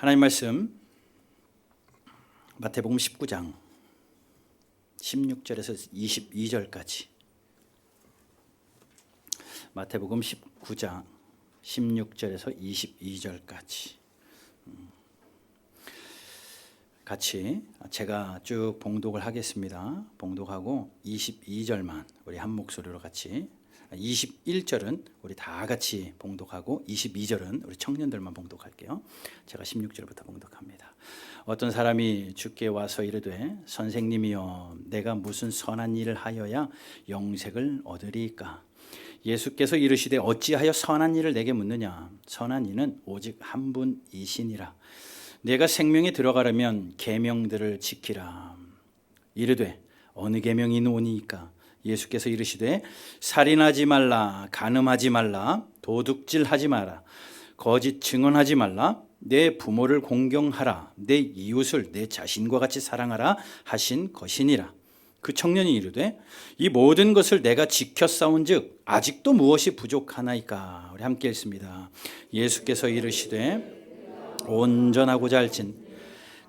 하나님 말씀 마태복음 19장 16절에서 22절까지. 마태복음 19장 16절에서 22절까지 같이 제가 쭉 봉독을 하겠습니다. 봉독하고 22절만 우리 한 목소리로 같이, 21절은 우리 다 같이 봉독하고 22절은 우리 청년들만 봉독할게요. 제가 16절부터 봉독합니다. 어떤 사람이 주께 와서 이르되 선생님이여 내가 무슨 선한 일을 하여야 영생을 얻으리까? 예수께서 이르시되 어찌하여 선한 일을 내게 묻느냐? 선한 이는 오직 한 분이시니라. 내가 생명에 들어가려면 계명들을 지키라. 이르되 어느 계명이 노니이까? 예수께서 이르시되 살인하지 말라, 간음하지 말라, 도둑질하지 마라, 거짓 증언하지 말라, 내 부모를 공경하라, 내 이웃을 내 자신과 같이 사랑하라 하신 것이니라. 그 청년이 이르되 이 모든 것을 내가 지켰사온즉 아직도 무엇이 부족하나이까? 우리 함께 읽습니다. 예수께서 이르시되 온전하고자 할진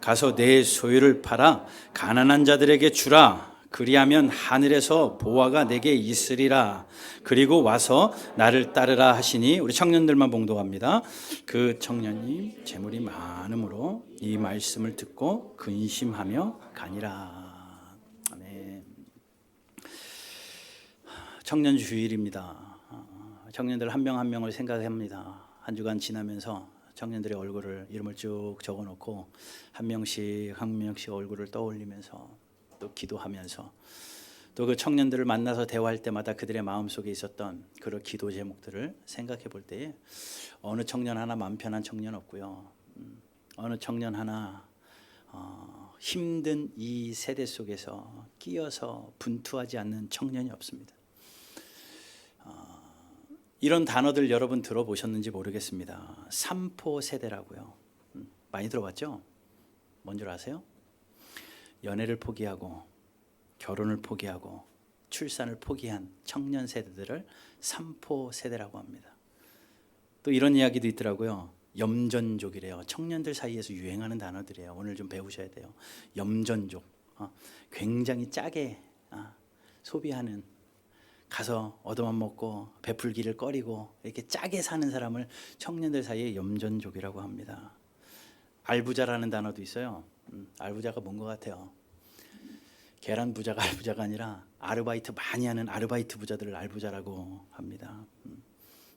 가서 내 소유를 팔아 가난한 자들에게 주라. 그리하면 하늘에서 보화가 내게 있으리라. 그리고 와서 나를 따르라 하시니, 우리 청년들만 봉독합니다. 그 청년이 재물이 많음으로 이 말씀을 듣고 근심하며 가니라. 아멘. 청년 주일입니다. 청년들 한 명 한 명을 생각합니다. 한 주간 지나면서 청년들의 얼굴을, 이름을 쭉 적어놓고 한 명씩 얼굴을 떠올리면서 또 기도하면서, 또 그 청년들을 만나서 대화할 때마다 그들의 마음속에 있었던 그런 기도 제목들을 생각해 볼 때에 어느 청년 하나 마음 편한 청년 없고요. 어느 청년 하나 힘든 이 세대 속에서 끼어서 분투하지 않는 청년이 없습니다. 이런 단어들 여러분 들어보셨는지 모르겠습니다. 삼포 세대라고요. 많이 들어봤죠? 뭔 줄 아세요? 연애를 포기하고 결혼을 포기하고 출산을 포기한 청년 세대들을 삼포 세대라고 합니다. 또 이런 이야기도 있더라고요. 염전족이래요. 청년들 사이에서 유행하는 단어들이에요. 오늘 좀 배우셔야 돼요. 염전족. 굉장히 짜게 소비하는, 가서 얻어만 먹고 베풀기를 꺼리고 이렇게 짜게 사는 사람을 청년들 사이에 염전족이라고 합니다. 알부자라는 단어도 있어요. 알부자가 뭔 것 같아요? 계란 부자가 알부자가 아니라 아르바이트 많이 하는 아르바이트 부자들을 알부자라고 합니다.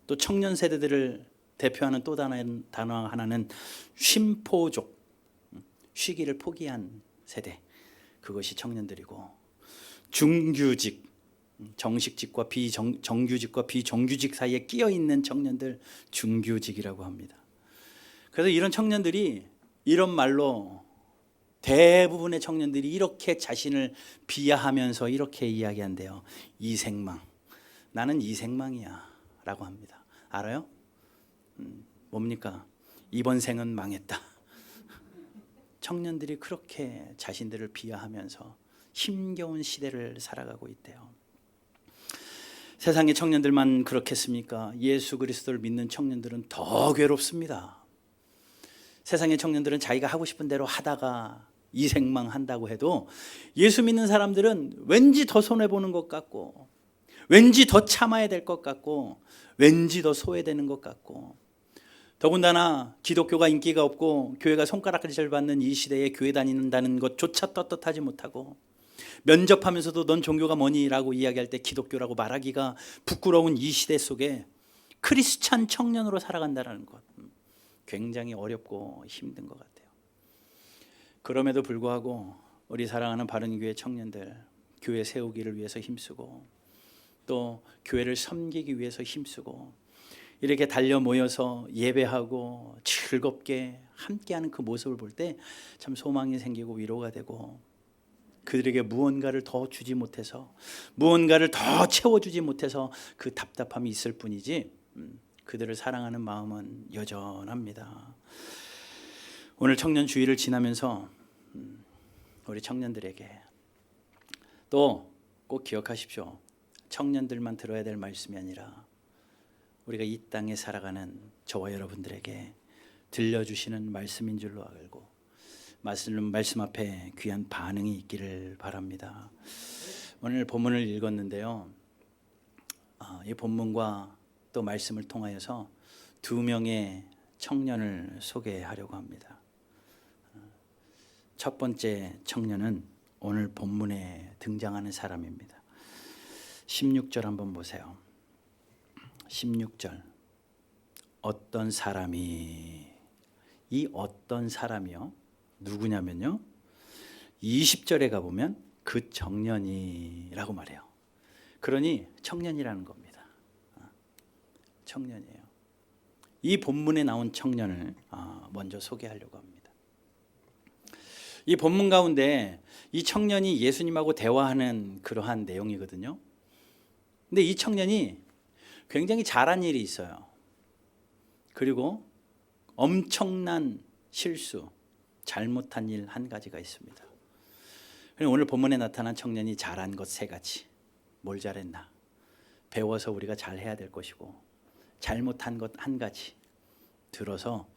또 청년 세대들을 대표하는 또 단어 하나는 쉼포족, 쉬기를 포기한 세대, 그것이 청년들이고, 중규직, 정식직과 비정규직과 비정규직 사이에 끼어 있는 청년들, 중규직이라고 합니다. 그래서 이런 청년들이, 이런 말로 대부분의 청년들이 이렇게 자신을 비하하면서 이렇게 이야기한대요. 이생망, 나는 이생망이야 라고 합니다. 알아요? 뭡니까? 이번 생은 망했다. 청년들이 그렇게 자신들을 비하하면서 힘겨운 시대를 살아가고 있대요. 세상의 청년들만 그렇겠습니까? 예수 그리스도를 믿는 청년들은 더 괴롭습니다. 세상의 청년들은 자기가 하고 싶은 대로 하다가 이생망한다고 해도, 예수 믿는 사람들은 왠지 더 손해보는 것 같고, 왠지 더 참아야 될 것 같고, 왠지 더 소외되는 것 같고, 더군다나 기독교가 인기가 없고 교회가 손가락질 받는 이 시대에 교회 다닌다는 것조차 떳떳하지 못하고, 면접하면서도 넌 종교가 뭐니? 라고 이야기할 때 기독교라고 말하기가 부끄러운 이 시대 속에 크리스찬 청년으로 살아간다는 것, 굉장히 어렵고 힘든 것 같아요. 그럼에도 불구하고 우리 사랑하는 바른교회 청년들, 교회 세우기를 위해서 힘쓰고 또 교회를 섬기기 위해서 힘쓰고 이렇게 달려 모여서 예배하고 즐겁게 함께하는 그 모습을 볼 때 참 소망이 생기고 위로가 되고, 그들에게 무언가를 더 주지 못해서, 무언가를 더 채워주지 못해서 그 답답함이 있을 뿐이지 그들을 사랑하는 마음은 여전합니다. 오늘 청년 주일을 지나면서 우리 청년들에게 또 꼭 기억하십시오. 청년들만 들어야 될 말씀이 아니라 우리가 이 땅에 살아가는 저와 여러분들에게 들려주시는 말씀인 줄로 알고 말씀 앞에 귀한 반응이 있기를 바랍니다. 오늘 본문을 읽었는데요. 이 본문과 또 말씀을 통하여서 두 명의 청년을 소개하려고 합니다. 첫 번째 청년은 오늘 본문에 등장하는 사람입니다. 16절 한번 보세요. 16절. 어떤 사람이, 이 어떤 사람이요? 누구냐면요. 20절에 가보면 그 청년이라고 말해요. 그러니 청년이라는 겁니다. 청년이에요. 이 본문에 나온 청년을 먼저 소개하려고 합니다. 이 본문 가운데 이 청년이 예수님하고 대화하는 그러한 내용이거든요. 근데 이 청년이 굉장히 잘한 일이 있어요. 그리고 엄청난 실수, 잘못한 일 한 가지가 있습니다. 오늘 본문에 나타난 청년이 잘한 것 세 가지. 뭘 잘했나? 배워서 우리가 잘해야 될 것이고, 잘못한 것 한 가지 들어서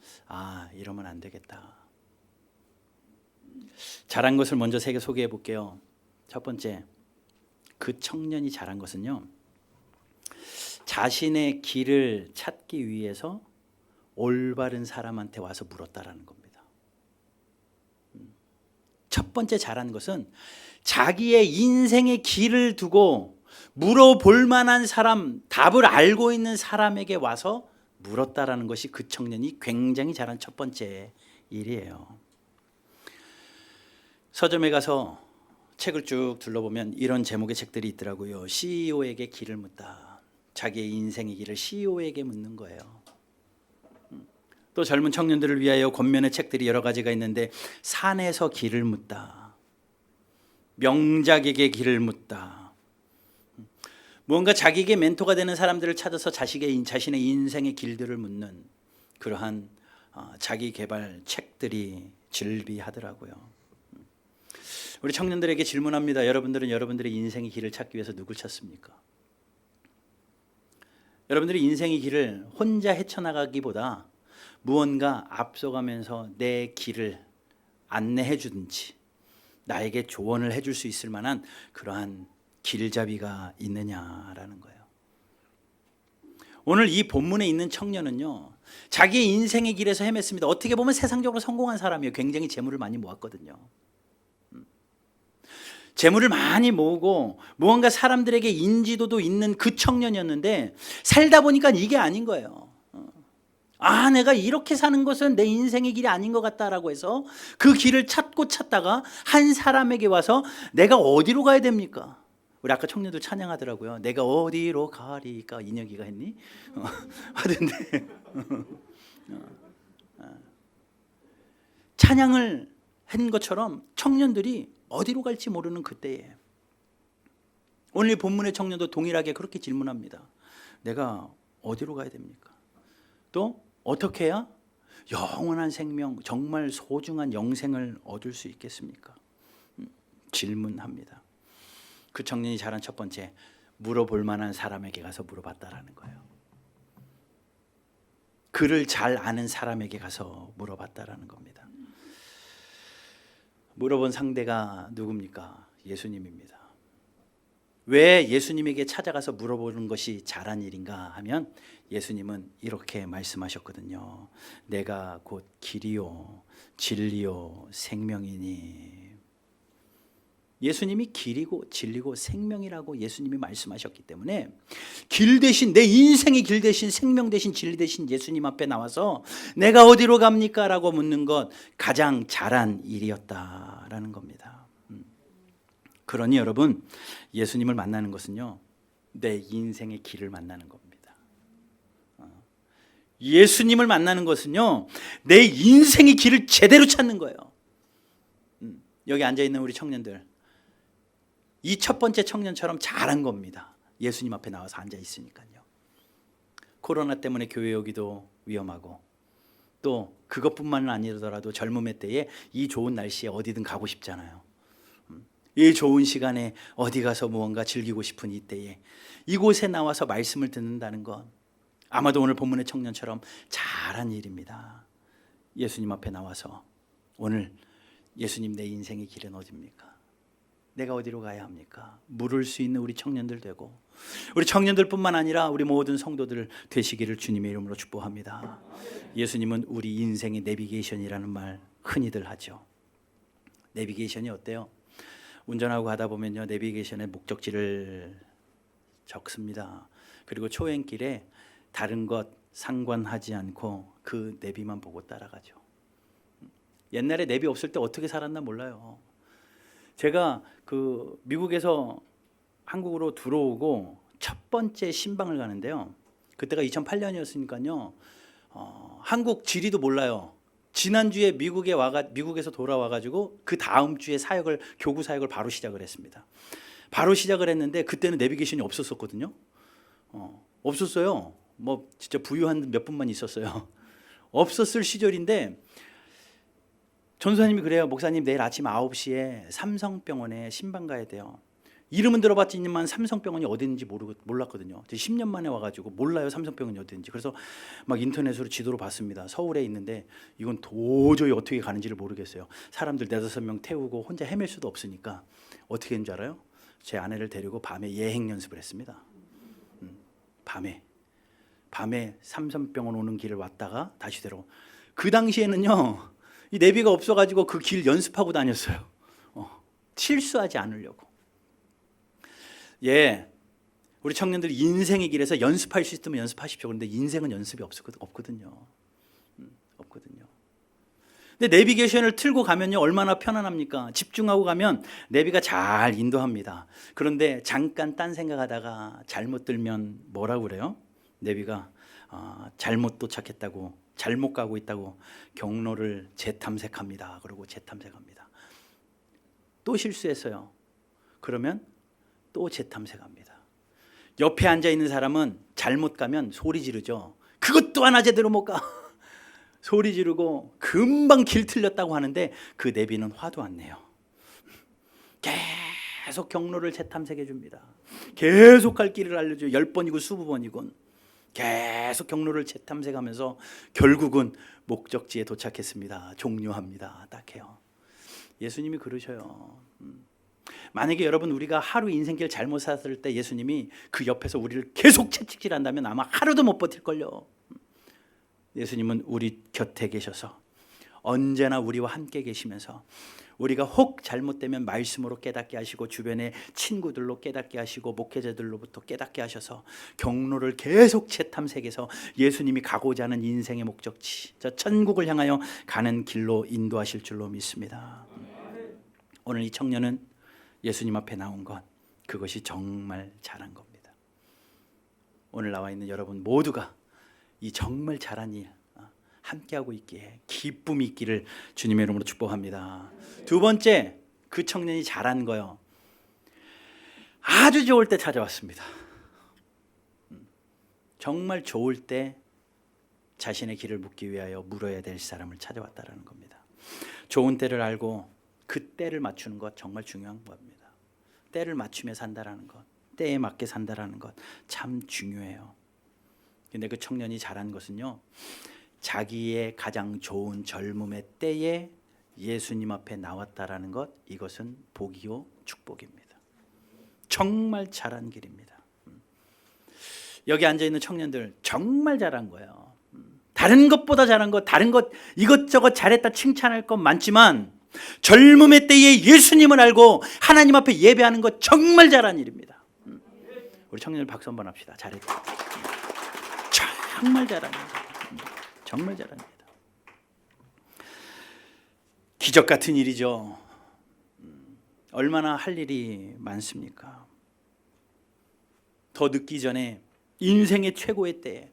이러면 안 되겠다. 잘한 것을 먼저 세 개 소개해 볼게요. 첫 번째, 그 청년이 잘한 것은요, 자신의 길을 찾기 위해서 올바른 사람한테 와서 물었다라는 겁니다. 첫 번째 잘한 것은 자기의 인생의 길을 두고 물어볼 만한 사람, 답을 알고 있는 사람에게 와서 물었다라는 것이 그 청년이 굉장히 잘한 첫 번째 일이에요. 서점에 가서 책을 쭉 둘러보면 이런 제목의 책들이 있더라고요. CEO에게 길을 묻다. 자기의 인생의 길을 CEO에게 묻는 거예요. 또 젊은 청년들을 위하여 권면의 책들이 여러 가지가 있는데 산에서 길을 묻다. 명작에게 길을 묻다. 무언가 자기에게 멘토가 되는 사람들을 찾아서 자신의 인생의 길들을 묻는 그러한 자기 개발 책들이 즐비하더라고요. 우리 청년들에게 질문합니다. 여러분들은 여러분들의 인생의 길을 찾기 위해서 누굴 찾습니까? 여러분들이 인생의 길을 혼자 헤쳐나가기보다 무언가 앞서가면서 내 길을 안내해 주든지 나에게 조언을 해줄 수 있을 만한 그러한 길잡이가 있느냐라는 거예요. 오늘 이 본문에 있는 청년은요, 자기의 인생의 길에서 헤맸습니다. 어떻게 보면 세상적으로 성공한 사람이에요. 굉장히 재물을 많이 모았거든요. 재물을 많이 모으고 무언가 사람들에게 인지도도 있는 그 청년이었는데 살다 보니까 이게 아닌 거예요. 내가 이렇게 사는 것은 내 인생의 길이 아닌 것 같다라고 해서 그 길을 찾다가 한 사람에게 와서 내가 어디로 가야 됩니까? 우리 아까 청년들 찬양하더라고요. 내가 어디로 가리까? 인혁이가 했니? 하던데 찬양을 한 것처럼 청년들이 어디로 갈지 모르는 그때에 오늘 본문의 청년도 동일하게 그렇게 질문합니다. 내가 어디로 가야 됩니까? 또 어떻게 해야 영원한 생명, 정말 소중한 영생을 얻을 수 있겠습니까? 질문합니다. 그 청년이 잘한 첫 번째, 물어볼 만한 사람에게 가서 물어봤다라는 거예요. 그를 잘 아는 사람에게 가서 물어봤다라는 겁니다. 물어본 상대가 누굽니까? 예수님입니다. 왜 예수님에게 찾아가서 물어보는 것이 잘한 일인가 하면 예수님은 이렇게 말씀하셨거든요. 내가 곧 길이요 진리요 생명이니. 예수님이 길이고 진리고 생명이라고 예수님이 말씀하셨기 때문에 길 대신, 내 인생의 길 대신, 생명 대신, 진리 대신 예수님 앞에 나와서 내가 어디로 갑니까? 라고 묻는 것 가장 잘한 일이었다라는 겁니다. 그러니 여러분, 예수님을 만나는 것은요, 내 인생의 길을 만나는 겁니다. 예수님을 만나는 것은요, 내 인생의 길을 제대로 찾는 거예요. 여기 앉아있는 우리 청년들, 이 첫 번째 청년처럼 잘한 겁니다. 예수님 앞에 나와서 앉아 있으니까요. 코로나 때문에 교회 오기도 위험하고 또 그것뿐만 아니더라도 젊음의 때에 이 좋은 날씨에 어디든 가고 싶잖아요. 이 좋은 시간에 어디 가서 무언가 즐기고 싶은 이때에 이곳에 나와서 말씀을 듣는다는 것, 아마도 오늘 본문의 청년처럼 잘한 일입니다. 예수님 앞에 나와서 오늘 예수님, 내 인생의 길은 어디입니까? 내가 어디로 가야 합니까? 물을 수 있는 우리 청년들 되고, 우리 청년들뿐만 아니라 우리 모든 성도들 되시기를 주님의 이름으로 축복합니다. 예수님은 우리 인생의 내비게이션이라는 말 흔히들 하죠. 내비게이션이 어때요? 운전하고 가다 보면요, 내비게이션에 목적지를 적습니다. 그리고 초행길에 다른 것 상관하지 않고 그 내비만 보고 따라가죠. 옛날에 내비 없을 때 어떻게 살았나 몰라요. 제가 그 미국에서 한국으로 들어오고 첫 번째 신방을 가는데요, 그때가 2008년이었으니까요 한국 지리도 몰라요. 지난주에 미국에서 돌아와가지고 그 다음 주에 교구 사역을 바로 시작을 했습니다. 바로 시작을 했는데 그때는 내비게이션이 없었거든요. 없었어요. 뭐 진짜 부유한 몇 분만 있었어요. 없었을 시절인데 전도사님이 그래요. 목사님, 내일 아침 9시에 삼성병원에 신방 가야 돼요. 이름은 들어봤지만 삼성병원이 어딘지 몰랐거든요. 10년 만에 와가지고 몰라요, 삼성병원이 어딘지. 그래서 막 인터넷으로 지도로 봤습니다. 서울에 있는데 이건 도저히 어떻게 가는지를 모르겠어요. 사람들 4-5명 태우고 혼자 헤맬 수도 없으니까 어떻게 했는 줄 알아요? 제 아내를 데리고 밤에 예행 연습을 했습니다. 밤에 삼성병원 오는 길을 왔다가 다시 들어. 그 당시에는요, 이 내비가 없어가지고 그 길 연습하고 다녔어요. 실수하지 않으려고. 우리 청년들 인생의 길에서 연습할 수 있으면 연습하십시오. 그런데 인생은 연습이 없거든요. 없거든요. 근데 내비게이션을 틀고 가면요, 얼마나 편안합니까? 집중하고 가면 내비가 잘 인도합니다. 그런데 잠깐 딴 생각하다가 잘못 들면 뭐라고 그래요? 내비가 잘못 도착했다고, 잘못 가고 있다고 경로를 재탐색합니다. 그러고 재탐색합니다. 또 실수했어요. 그러면 또 재탐색합니다. 옆에 앉아있는 사람은 잘못 가면 소리 지르죠. 그것도 하나 제대로 못 가. 소리 지르고 금방 길 틀렸다고 하는데 그 내비는 화도 안 내요. 계속 경로를 재탐색해 줍니다. 계속 갈 길을 알려줘요. 10번이고 20번이건 계속 경로를 재탐색하면서 결국은 목적지에 도착했습니다. 종료합니다. 딱 해요. 예수님이 그러셔요. 만약에 여러분, 우리가 하루 인생길 잘못 살았을 때 예수님이 그 옆에서 우리를 계속 채찍질한다면 아마 하루도 못 버틸걸요. 예수님은 우리 곁에 계셔서 언제나 우리와 함께 계시면서 우리가 혹 잘못되면 말씀으로 깨닫게 하시고 주변의 친구들로 깨닫게 하시고 목회자들로부터 깨닫게 하셔서 경로를 계속 재탐색해서 예수님이 가고자 하는 인생의 목적지, 저 천국을 향하여 가는 길로 인도하실 줄로 믿습니다. 오늘 이 청년은 예수님 앞에 나온 것, 그것이 정말 잘한 겁니다. 오늘 나와 있는 여러분 모두가 이 정말 잘한 일 함께하고 있기에 기쁨이 있기를 주님의 이름으로 축복합니다. 두 번째, 그 청년이 잘한 거요, 아주 좋을 때 찾아왔습니다. 정말 좋을 때 자신의 길을 묻기 위하여 물어야 될 사람을 찾아왔다라는 겁니다. 좋은 때를 알고 그 때를 맞추는 것 정말 중요한 겁니다. 때를 맞추며 산다라는 것, 때에 맞게 산다라는 것 참 중요해요. 근데 그 청년이 잘한 것은요, 자기의 가장 좋은 젊음의 때에 예수님 앞에 나왔다라는 것, 이것은 복이요 축복입니다. 정말 잘한 길입니다. 여기 앉아있는 청년들 정말 잘한 거예요. 다른 것보다 잘한 것, 다른 것 이것저것 잘했다 칭찬할 것 많지만 젊음의 때에 예수님을 알고 하나님 앞에 예배하는 것 정말 잘한 일입니다. 우리 청년들 박수 한번 합시다. 잘했다. 정말 잘합니다. 정말 잘합니다. 기적 같은 일이죠. 얼마나 할 일이 많습니까? 더 늦기 전에 인생의 최고의 때,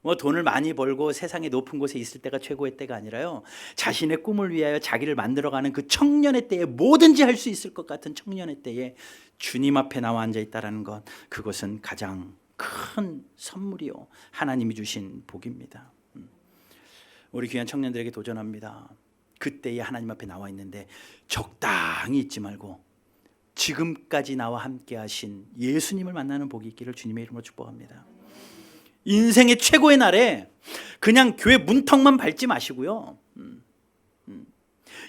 뭐 돈을 많이 벌고 세상의 높은 곳에 있을 때가 최고의 때가 아니라요, 자신의 꿈을 위하여 자기를 만들어가는 그 청년의 때에 뭐든지 할 수 있을 것 같은 청년의 때에 주님 앞에 나와 앉아 있다라는 것, 그것은 가장 큰 선물이요, 하나님이 주신 복입니다. 우리 귀한 청년들에게 도전합니다. 그때에 하나님 앞에 나와 있는데 적당히 있지 말고 지금까지 나와 함께 하신 예수님을 만나는 복이 있기를 주님의 이름으로 축복합니다. 인생의 최고의 날에 그냥 교회 문턱만 밟지 마시고요.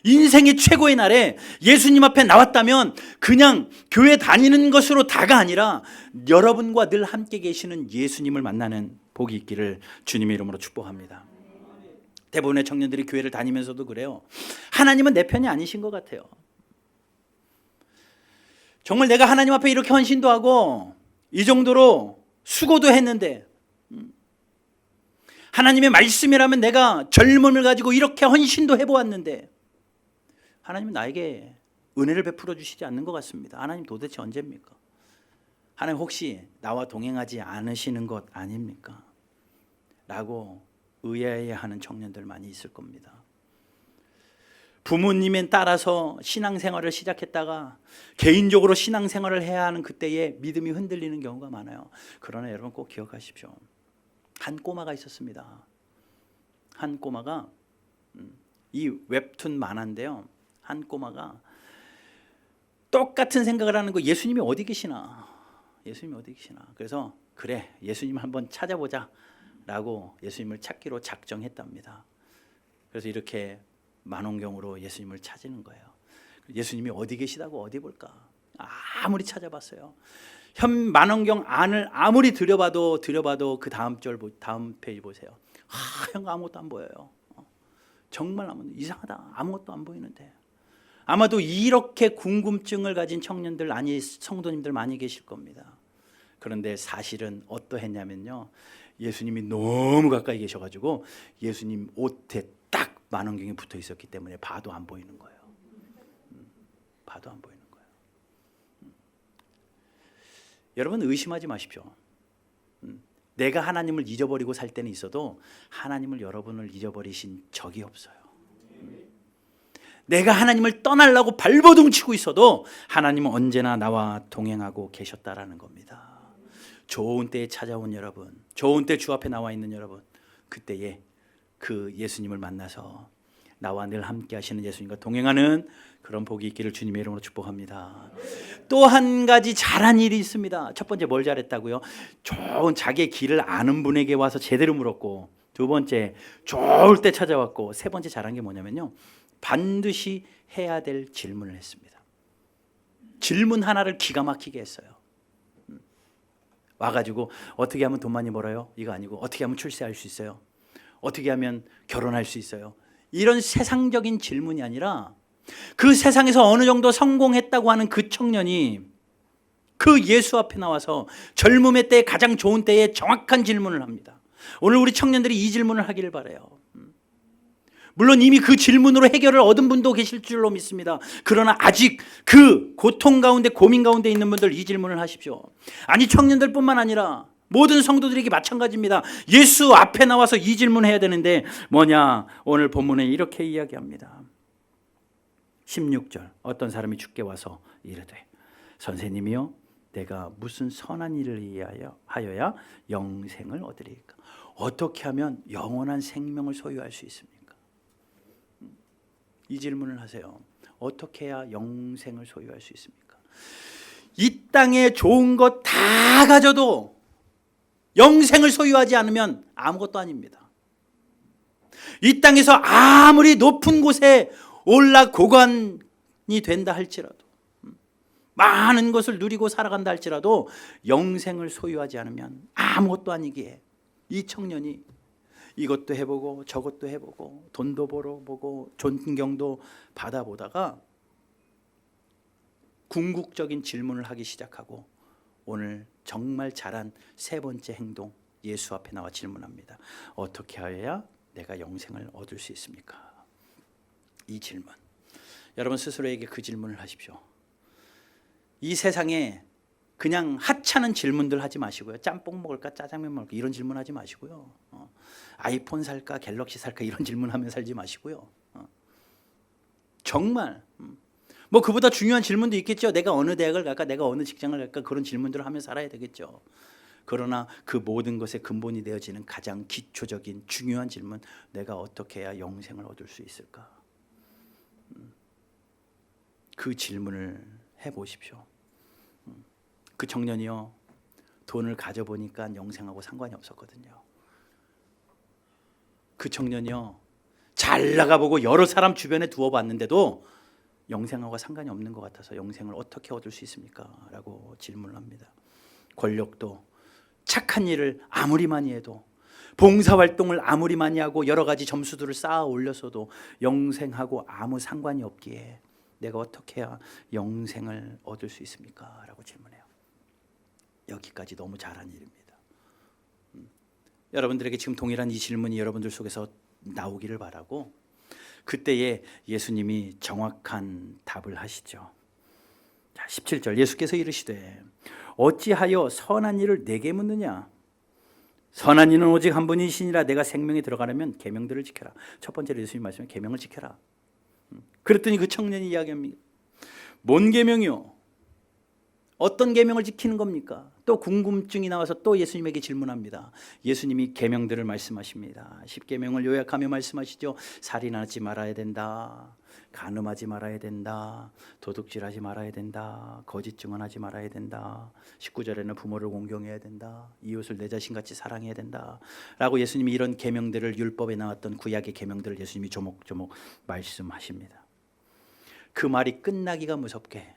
인생의 최고의 날에 예수님 앞에 나왔다면 그냥 교회 다니는 것으로 다가 아니라 여러분과 늘 함께 계시는 예수님을 만나는 복이 있기를 주님의 이름으로 축복합니다. 대부분의 청년들이 교회를 다니면서도 그래요. 하나님은 내 편이 아니신 것 같아요. 정말 내가 하나님 앞에 이렇게 헌신도 하고 이 정도로 수고도 했는데, 하나님의 말씀이라면 내가 젊음을 가지고 이렇게 헌신도 해보았는데 하나님은 나에게 은혜를 베풀어 주시지 않는 것 같습니다. 하나님 도대체 언제입니까? 하나님 혹시 나와 동행하지 않으시는 것 아닙니까? 라고 의아해하는 청년들 많이 있을 겁니다. 부모님에 따라서 신앙생활을 시작했다가 개인적으로 신앙생활을 해야 하는 그때에 믿음이 흔들리는 경우가 많아요. 그러나 여러분 꼭 기억하십시오. 한 꼬마가 있었습니다. 한 꼬마가 이 웹툰 만화인데요. 한 꼬마가 똑같은 생각을 하는 거, 예수님이 어디 계시나? 예수님이 어디 계시나? 그래서 그래, 예수님 한번 찾아보자 라고 예수님을 찾기로 작정했답니다. 그래서 이렇게 만원경으로 예수님을 찾는 거예요. 예수님이 어디 계시다고 어디 볼까? 아무리 찾아봤어요. 만원경 안을 아무리 들여봐도 그 다음 페이지 보세요. 형 아무것도 안 보여요. 정말 이상하다. 아무것도 안 보이는데. 아마도 이렇게 궁금증을 가진 청년들, 아니 성도님들 많이 계실 겁니다. 그런데 사실은 어떠했냐면요, 예수님이 너무 가까이 계셔가지고 예수님 옷에 딱 만원경이 붙어 있었기 때문에 봐도 안 보이는 거예요. 봐도 안 보이는 거예요. 여러분 의심하지 마십시오. 내가 하나님을 잊어버리고 살 때는 있어도 하나님을, 여러분을 잊어버리신 적이 없어요. 내가 하나님을 떠나려고 발버둥 치고 있어도 하나님은 언제나 나와 동행하고 계셨다라는 겁니다. 좋은 때에 찾아온 여러분, 좋은 때 주 앞에 나와 있는 여러분, 그때에 그 예수님을 만나서 나와 늘 함께 하시는 예수님과 동행하는 그런 복이 있기를 주님의 이름으로 축복합니다. 또 한 가지 잘한 일이 있습니다. 첫 번째 뭘 잘했다고요? 좋은 자기의 길을 아는 분에게 와서 제대로 물었고, 두 번째 좋을 때 찾아왔고, 세 번째 잘한 게 뭐냐면요, 반드시 해야 될 질문을 했습니다. 질문 하나를 기가 막히게 했어요. 와가지고 어떻게 하면 돈 많이 벌어요? 이거 아니고 어떻게 하면 출세할 수 있어요? 어떻게 하면 결혼할 수 있어요? 이런 세상적인 질문이 아니라 그 세상에서 어느 정도 성공했다고 하는 그 청년이 그 예수 앞에 나와서 젊음의 때에, 가장 좋은 때에 정확한 질문을 합니다. 오늘 우리 청년들이 이 질문을 하기를 바라요. 물론 이미 그 질문으로 해결을 얻은 분도 계실 줄로 믿습니다. 그러나 아직 그 고통 가운데, 고민 가운데 있는 분들, 이 질문을 하십시오. 아니, 청년들뿐만 아니라 모든 성도들에게 마찬가지입니다. 예수 앞에 나와서 이 질문해야 되는데 뭐냐? 오늘 본문에 이렇게 이야기합니다. 16절, 어떤 사람이 주께 와서 이르되, 선생님이여, 내가 무슨 선한 일을 하여야 영생을 얻으리까? 어떻게 하면 영원한 생명을 소유할 수 있습니까? 이 질문을 하세요. 어떻게 해야 영생을 소유할 수 있습니까? 이 땅에 좋은 것 다 가져도 영생을 소유하지 않으면 아무것도 아닙니다. 이 땅에서 아무리 높은 곳에 올라 고관이 된다 할지라도, 많은 것을 누리고 살아간다 할지라도 영생을 소유하지 않으면 아무것도 아니기에 이 청년이 이것도 해보고 저것도 해보고 돈도 벌어보고 존경도 받아보다가 궁극적인 질문을 하기 시작하고 오늘 정말 잘한 세 번째 행동, 예수 앞에 나와 질문합니다. 어떻게 하여야 내가 영생을 얻을 수 있습니까? 이 질문, 여러분 스스로에게 그 질문을 하십시오. 이 세상에 그냥 하찮은 질문들 하지 마시고요. 짬뽕 먹을까 짜장면 먹을까 이런 질문 하지 마시고요. 아이폰 살까 갤럭시 살까 이런 질문하면 살지 마시고요. 정말 뭐 그보다 중요한 질문도 있겠죠. 내가 어느 대학을 갈까, 내가 어느 직장을 갈까, 그런 질문들을 하며 살아야 되겠죠. 그러나 그 모든 것의 근본이 되어지는 가장 기초적인 중요한 질문, 내가 어떻게 해야 영생을 얻을 수 있을까? 그 질문을 해보십시오. 그 청년이요, 돈을 가져보니까 영생하고 상관이 없었거든요. 그 청년이요, 잘 나가보고 여러 사람 주변에 두어봤는데도 영생하고 상관이 없는 것 같아서 영생을 어떻게 얻을 수 있습니까? 라고 질문을 합니다. 권력도, 착한 일을 아무리 많이 해도, 봉사활동을 아무리 많이 하고 여러 가지 점수들을 쌓아 올렸어도 영생하고 아무 상관이 없기에 내가 어떻게 해야 영생을 얻을 수 있습니까? 라고 질문해요. 여기까지 너무 잘한 일입니다. 여러분들에게 지금 동일한 이 질문이 여러분들 속에서 나오기를 바라고, 그때에 예수님이 정확한 답을 하시죠. 자, 17절, 예수께서 이르시되 어찌하여 선한 일을 내게 묻느냐? 선한 이는 오직 한 분이시니라. 내가 생명에 들어가려면 계명들을 지켜라. 첫 번째로 예수님 말씀에 계명을 지켜라. 그랬더니 그 청년이 이야기합니다. 뭔 계명이요? 어떤 계명을 지키는 겁니까? 또 궁금증이 나와서 또 예수님에게 질문합니다. 예수님이 계명들을 말씀하십니다. 10계명을 요약하며 말씀하시죠. 살인하지 말아야 된다, 간음하지 말아야 된다, 도둑질하지 말아야 된다, 거짓 증언하지 말아야 된다, 19절에는 부모를 공경해야 된다, 이웃을 내 자신같이 사랑해야 된다 라고 예수님이 이런 계명들을, 율법에 나왔던 구약의 계명들을 예수님이 조목조목 말씀하십니다. 그 말이 끝나기가 무섭게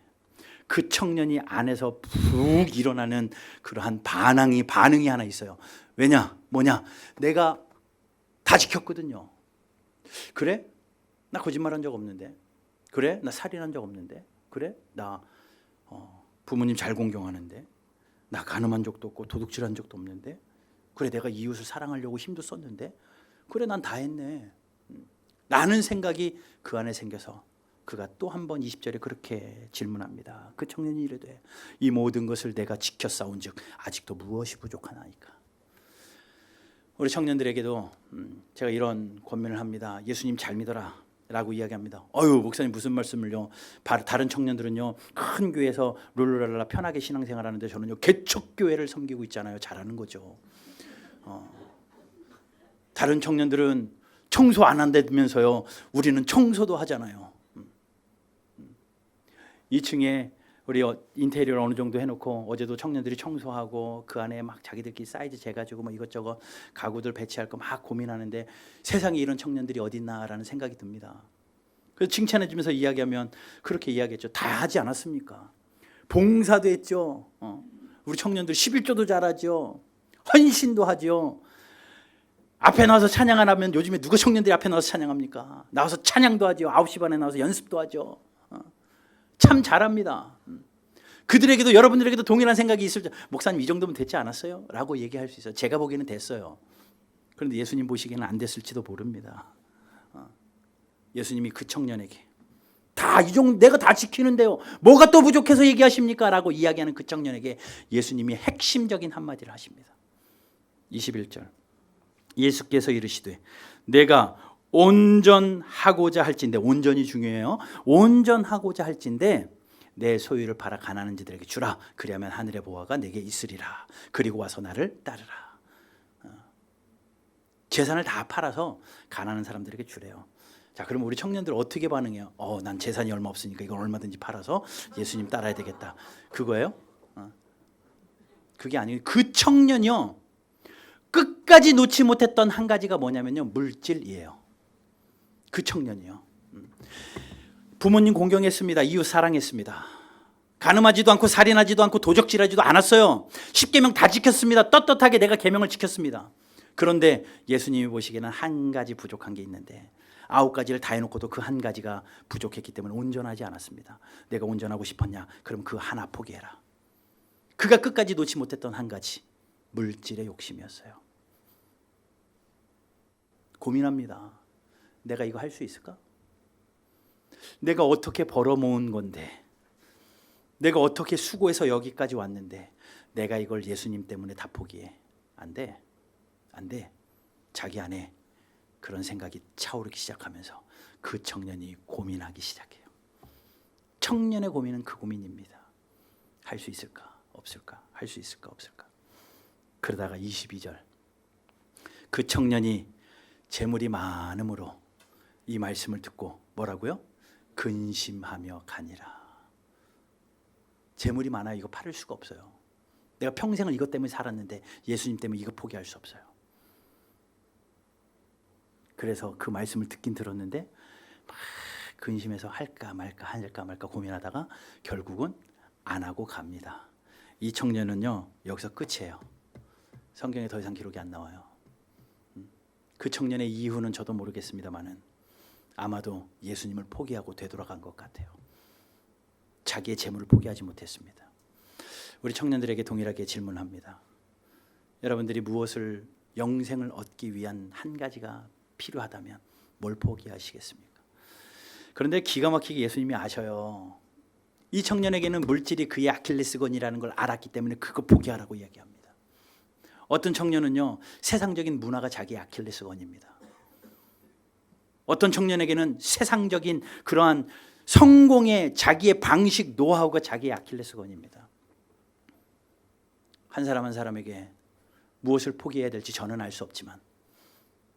그 청년이 안에서 푹 일어나는 그러한 반응이 하나 있어요. 왜냐? 뭐냐? 내가 다 지켰거든요. 그래? 나 거짓말한 적 없는데. 그래? 나 살인한 적 없는데. 그래? 나 부모님 잘 공경하는데. 나 간음한 적도 없고 도둑질한 적도 없는데. 그래, 내가 이웃을 사랑하려고 힘도 썼는데. 그래, 난 다 했네. 라는 생각이 그 안에 생겨서 그가 또 한 번 20절에 그렇게 질문합니다. 그 청년이 이르되 이 모든 것을 내가 지켜 싸운즉 아직도 무엇이 부족하나이까? 우리 청년들에게도 제가 이런 권면을 합니다. 예수님 잘 믿어라 라고 이야기합니다. 어유, 목사님 무슨 말씀을요? 다른 청년들은요 큰 교회에서 룰루랄라 편하게 신앙생활하는데 저는요 개척교회를 섬기고 있잖아요. 잘하는 거죠. 다른 청년들은 청소 안 한다면서요 우리는 청소도 하잖아요. 2층에 우리 인테리어를 어느 정도 해놓고 어제도 청년들이 청소하고 그 안에 막 자기들끼리 사이즈 재가지고 뭐 이것저것 가구들 배치할 거 막 고민하는데 세상에 이런 청년들이 어딨나라는 생각이 듭니다. 그래서 칭찬해주면서 이야기하면 그렇게 이야기했죠. 다 하지 않았습니까? 봉사도 했죠. 우리 청년들 11조도 잘하죠. 헌신도 하죠. 앞에 나와서 찬양 안 하면 요즘에 누가 청년들이 앞에 나와서 찬양합니까? 나와서 찬양도 하죠. 9시 반에 나와서 연습도 하죠. 참 잘합니다. 그들에게도, 여러분들에게도 동일한 생각이 있을 때 목사님 이 정도면 됐지 않았어요? 라고 얘기할 수 있어요. 제가 보기에는 됐어요. 그런데 예수님 보시기에는 안 됐을지도 모릅니다. 예수님이 그 청년에게 다 이 정도 내가 다 지키는데요 뭐가 또 부족해서 얘기하십니까? 라고 이야기하는 그 청년에게 예수님이 핵심적인 한마디를 하십니다. 21절, 예수께서 이르시되 내가 온전하고자 할진대, 온전이 중요해요. 온전하고자 할진대 내 소유를 팔아 가난한 자들에게 주라. 그리하면 하늘의 보화가 내게 있으리라. 그리고 와서 나를 따르라. 재산을 다 팔아서 가난한 사람들에게 주래요. 자, 그럼 우리 청년들 어떻게 반응해요? 난 재산이 얼마 없으니까 이건 얼마든지 팔아서 예수님 따라야 되겠다. 그거예요? 그게 아니에요. 그 청년이요 끝까지 놓지 못했던 한 가지가 뭐냐면요 물질이에요. 그 청년이요. 부모님 공경했습니다. 이웃 사랑했습니다. 간음하지도 않고 살인하지도 않고 도적질하지도 않았어요. 10계명 다 지켰습니다. 떳떳하게 내가 계명을 지켰습니다. 그런데 예수님이 보시기에는 한 가지 부족한 게 있는데 9가지를 다 해놓고도 그 한 가지가 부족했기 때문에 온전하지 않았습니다. 내가 온전하고 싶었냐? 그럼 그 하나 포기해라. 그가 끝까지 놓지 못했던 한 가지, 물질의 욕심이었어요. 고민합니다. 내가 이거 할 수 있을까? 내가 어떻게 벌어모은 건데, 내가 어떻게 수고해서 여기까지 왔는데 내가 이걸 예수님 때문에 다 포기해? 안 돼. 안 돼. 자기 안에 그런 생각이 차오르기 시작하면서 그 청년이 고민하기 시작해요. 청년의 고민은 그 고민입니다. 할 수 있을까? 없을까? 할 수 있을까? 없을까? 그러다가 22절, 그 청년이 재물이 많음으로 이 말씀을 듣고 뭐라고요? 근심하며 가니라. 재물이 많아 이거 팔을 수가 없어요. 내가 평생을 이것 때문에 살았는데 예수님 때문에 이거 포기할 수 없어요. 그래서 그 말씀을 듣긴 들었는데 막 근심해서 할까 말까 고민하다가 결국은 안 하고 갑니다. 이 청년은요, 여기서 끝이에요. 성경에 더 이상 기록이 안 나와요. 그 청년의 이유는 저도 모르겠습니다만은 아마도 예수님을 포기하고 되돌아간 것 같아요. 자기의 재물을 포기하지 못했습니다. 우리 청년들에게 동일하게 질문합니다. 여러분들이 무엇을 영생을 얻기 위한 한 가지가 필요하다면 뭘 포기하시겠습니까? 그런데 기가 막히게 예수님이 아셔요. 이 청년에게는 물질이 그의 아킬레스건이라는 걸 알았기 때문에 그거 포기하라고 이야기합니다. 어떤 청년은요, 세상적인 문화가 자기의 아킬레스건입니다. 어떤 청년에게는 세상적인 그러한 성공의 자기의 방식, 노하우가 자기의 아킬레스건입니다. 한 사람 한 사람에게 무엇을 포기해야 될지 저는 알 수 없지만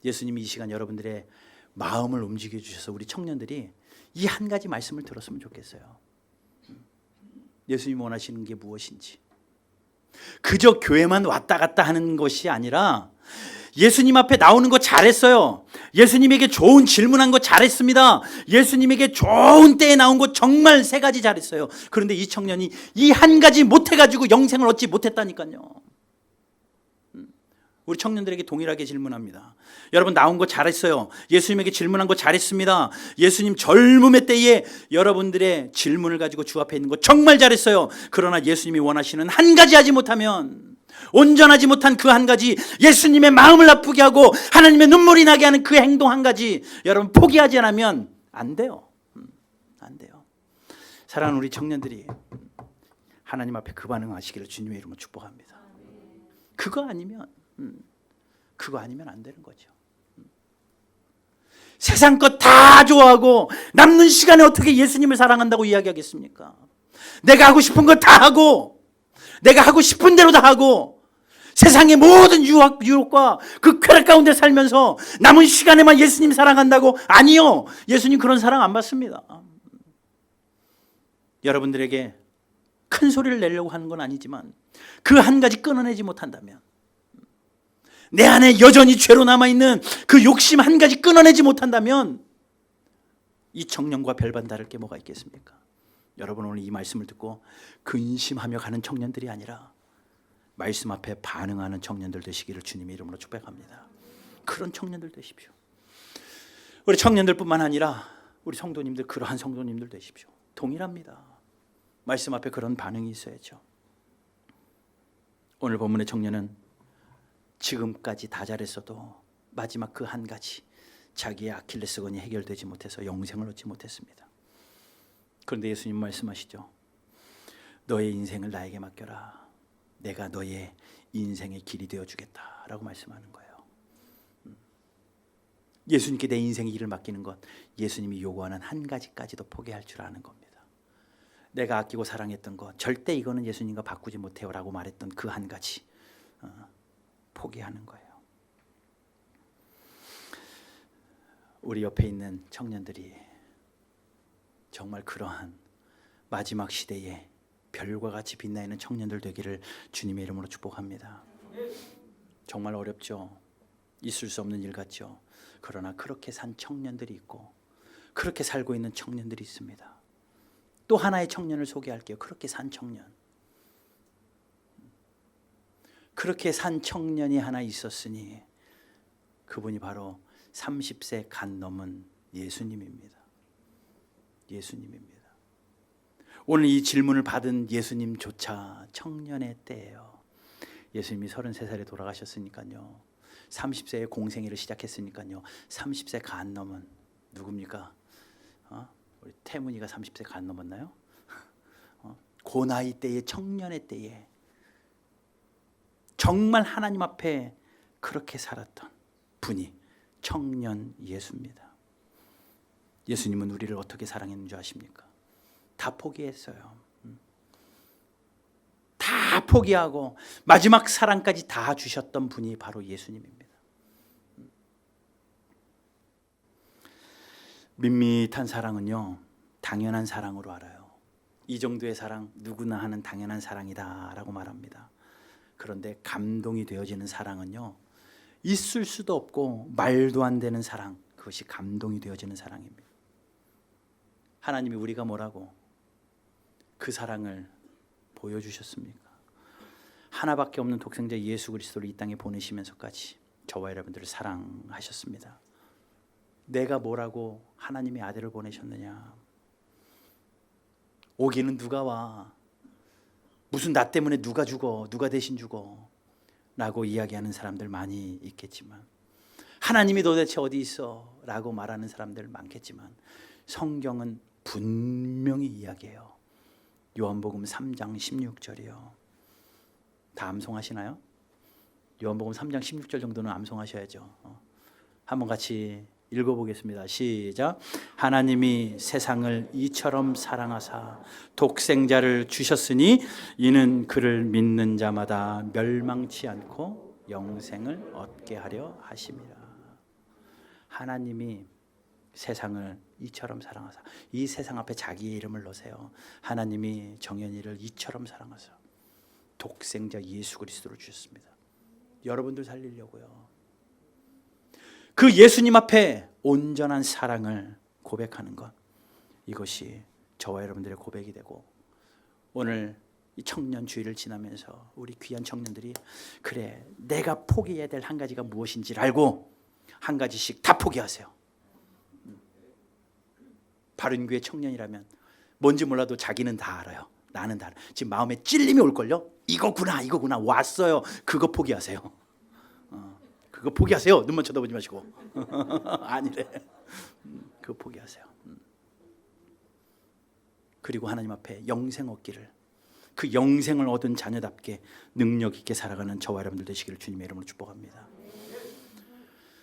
예수님이 이 시간 여러분들의 마음을 움직여 주셔서 우리 청년들이 이 한 가지 말씀을 들었으면 좋겠어요. 예수님이 원하시는 게 무엇인지. 그저 교회만 왔다 갔다 하는 것이 아니라 예수님 앞에 나오는 거 잘했어요. 예수님에게 좋은 질문한 거 잘했습니다. 예수님에게 좋은 때에 나온 거 정말 3가지 잘했어요. 그런데 이 청년이 이 한 가지 못해가지고 영생을 얻지 못했다니까요. 우리 청년들에게 동일하게 질문합니다. 여러분, 나온 거 잘했어요. 예수님에게 질문한 거 잘했습니다. 예수님 젊음의 때에 여러분들의 질문을 가지고 주 앞에 있는 거 정말 잘했어요. 그러나 예수님이 원하시는 한 가지 하지 못하면, 온전하지 못한 그 한 가지, 예수님의 마음을 아프게 하고 하나님의 눈물이 나게 하는 그 행동 한 가지, 여러분 포기하지 않으면 안 돼요. 안 돼요. 사랑하는 우리 청년들이 하나님 앞에 그 반응하시기를 주님의 이름으로 축복합니다. 그거 아니면 안 되는 거죠. 세상 것 다 좋아하고 남는 시간에 어떻게 예수님을 사랑한다고 이야기하겠습니까? 내가 하고 싶은 거 다 하고, 내가 하고 싶은 대로 다 하고, 세상의 모든 유혹과 그 쾌락 가운데 살면서 남은 시간에만 예수님 사랑한다고? 아니요, 예수님 그런 사랑 안 받습니다. 여러분들에게 큰 소리를 내려고 하는 건 아니지만 그 한 가지 끊어내지 못한다면, 내 안에 여전히 죄로 남아있는 그 욕심 한 가지 끊어내지 못한다면 이 청년과 별반 다를 게 뭐가 있겠습니까? 여러분, 오늘 이 말씀을 듣고 근심하며 가는 청년들이 아니라 말씀 앞에 반응하는 청년들 되시기를 주님의 이름으로 축복합니다. 그런 청년들 되십시오. 우리 청년들뿐만 아니라 우리 성도님들, 그러한 성도님들 되십시오. 동일합니다. 말씀 앞에 그런 반응이 있어야죠. 오늘 본문의 청년은 지금까지 다 잘했어도 마지막 그 한 가지, 자기의 아킬레스건이 해결되지 못해서 영생을 얻지 못했습니다. 그런데 예수님 말씀하시죠. 너의 인생을 나에게 맡겨라. 내가 너의 인생의 길이 되어주겠다라고 말씀하는 거예요. 예수님께 내 인생의 길을 맡기는 것, 예수님이 요구하는 한 가지까지도 포기할 줄 아는 겁니다. 내가 아끼고 사랑했던 것, 절대 이거는 예수님과 바꾸지 못해요 라고 말했던 그 한 가지 포기하는 거예요. 우리 옆에 있는 청년들이 정말 그러한 마지막 시대에 별과 같이 빛나 있는 청년들 되기를 주님의 이름으로 축복합니다. 정말 어렵죠. 있을 수 없는 일 같죠. 그러나 그렇게 산 청년들이 있고 그렇게 살고 있는 청년들이 있습니다. 또 하나의 청년을 소개할게요. 그렇게 산 청년. 그렇게 산 청년이 하나 있었으니 그분이 바로 30세 간 넘은 예수님입니다. 예수님입니다. 오늘 이 질문을 받은 예수님조차 청년의 때예요. 예수님이 33살에 돌아가셨으니까요. 30세에 공생애를 시작했으니까요. 30세 간 넘은 누굽니까? 우리 태문이가 30세 간 넘었나요? 그 나이 때에, 청년의 때에 정말 하나님 앞에 그렇게 살았던 분이 청년 예수입니다. 예수님은 우리를 어떻게 사랑했는 줄 아십니까? 다 포기했어요. 다 포기하고 마지막 사랑까지 다 주셨던 분이 바로 예수님입니다. 밋밋한 사랑은요, 당연한 사랑으로 알아요. 이 정도의 사랑 누구나 하는 당연한 사랑이다 라고 말합니다. 그런데 감동이 되어지는 사랑은요, 있을 수도 없고 말도 안 되는 사랑, 그것이 감동이 되어지는 사랑입니다. 하나님이 우리가 뭐라고 그 사랑을 보여주셨습니까? 하나밖에 없는 독생자 예수 그리스도를 이 땅에 보내시면서까지 저와 여러분들을 사랑하셨습니다. 내가 뭐라고 하나님의 아들을 보내셨느냐? 오기는 누가 와? 무슨 나 때문에 누가 죽어? 누가 대신 죽어? 라고 이야기하는 사람들 많이 있겠지만, 하나님이 도대체 어디 있어? 라고 말하는 사람들 많겠지만, 성경은 분명히 이야기해요. 요한복음 3장 16절이요. 다 암송하시나요? 요한복음 3장 16절 정도는 암송하셔야죠. 한번 같이 읽어보겠습니다. 시작. 하나님이 세상을 이처럼 사랑하사 독생자를 주셨으니 이는 그를 믿는 자마다 멸망치 않고 영생을 얻게 하려 하심이라. 하나님이 세상을 이처럼 사랑하사, 이 세상 앞에 자기의 이름을 넣으세요. 하나님이 정연이를 이처럼 사랑하사 독생자 예수 그리스도를 주셨습니다. 여러분들 살리려고요. 그 예수님 앞에 온전한 사랑을 고백하는 것, 이것이 저와 여러분들의 고백이 되고, 오늘 이 청년 주일을 지나면서 우리 귀한 청년들이 그래, 내가 포기해야 될 한 가지가 무엇인지를 알고 한 가지씩 다 포기하세요. 바른교회 청년이라면 뭔지 몰라도 자기는 다 알아요. 나는 다 알아요. 지금 마음에 찔림이 올걸요. 이거구나 왔어요. 그거 포기하세요. 그거 포기하세요. 눈만 쳐다보지 마시고. 아니래. 그거 포기하세요. 그리고 하나님 앞에 영생 얻기를, 그 영생을 얻은 자녀답게 능력 있게 살아가는 저와 여러분들 되시기를 주님의 이름으로 축복합니다.